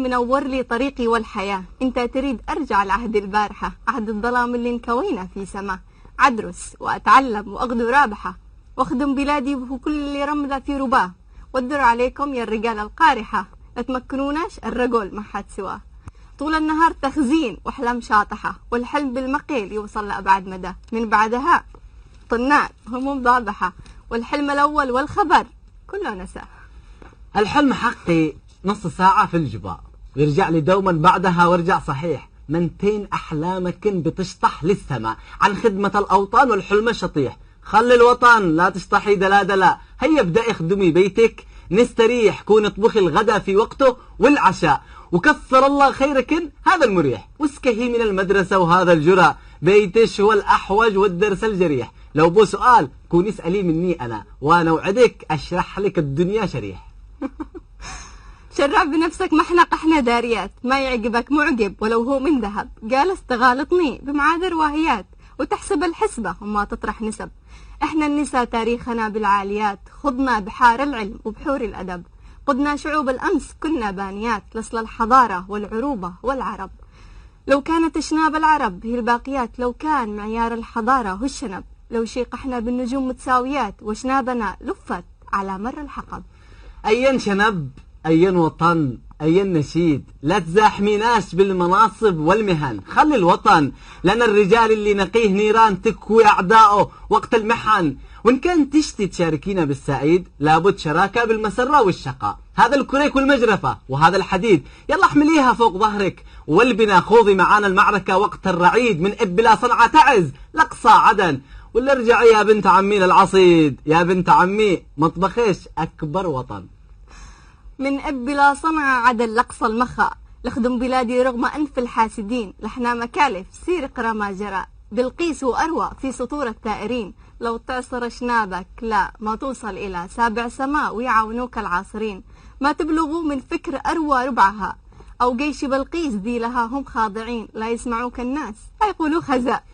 منور لي طريقي والحياة. انت تريد ارجع لعهد البارحة، عهد الظلام اللي انكوينا في سما. ادرس واتعلم واغدو رابحة، واخدم بلادي وكل رملة في رباه. وادر عليكم يا الرجال القارحة، لا تمكنوناش الرجل ما حد سواه. طول النهار تخزين واحلام شاطحة، والحلم بالمقيل يوصل لأبعد مدى. من بعدها طنان هموم ضابحة، والحلم الأول والخبر كله نساه. الحلم حقي نص ساعة في الجبال، ويرجع لي دوما بعدها وارجع صحيح. منتين أحلامك بتشطح للسماء عن خدمة الأوطان والحلم الشطيح. خلي الوطن لا تشطحي دلا دلا، هيا ابدأي اخدمي بيتك نستريح. كون اطبخي الغداء في وقته والعشاء، وكثر الله خيركن هذا المريح. واسكهي من المدرسة وهذا الجرى، بيتش هو الأحوج والدرس الجريح. لو بو سؤال كوني اسألي مني أنا، وأنا وعدك أشرح لك الدنيا شريح. شرع بنفسك، ما احنا قحنا داريات. ما يعجبك معجب ولو هو من ذهب. جالس تغالطني بمعاذ رواهيات، وتحسب الحسبة وما تطرح نسب. احنا النساء تاريخنا بالعاليات، خضنا بحار العلم وبحور الأدب. قدنا شعوب الأمس كنا بانيات، لصل الحضارة والعروبة والعرب. لو كانت شناب العرب هي الباقيات، لو كان معيار الحضارة هو الشنب. لو شيقحنا بالنجوم متساويات، وشنابنا لفت على مر الحقب. أين شنب، أين وطن، أين نشيد، لا تزاحميناش بالمناصب والمهن. خلي الوطن لنا الرجال اللي نقيه نيران تكوي أعدائه وقت المحن. وإن كان تشتي تشاركينا بالسعيد، لابد شراكة بالمسرة والشقاء. هذا الكريك والمجرفة وهذا الحديد يلا احمليها فوق ظهرك، والبنا خوضي معانا المعركة وقت الرعيد. من إبلا صنعة تعز لقصى عدن، ولا ارجعي يا بنت عمي للعصيد. يا بنت عمي مطبخيش أكبر وطن. من بلا صنع عدل لقصى المخا، لخدم بلادي رغم أنف الحاسدين. لحنا مكالف سير اقرا ما جرى، بالقيس وأروى في سطور الثائرين. لو تعصر شنابك لا ما توصل إلى سابع سماء، ويعاونوك العاصرين. ما تبلغوا من فكر أروى ربعها، أو جيش بلقيس ذي لها هم خاضعين. لا يسمعوك الناس لا يقولوا خزاء.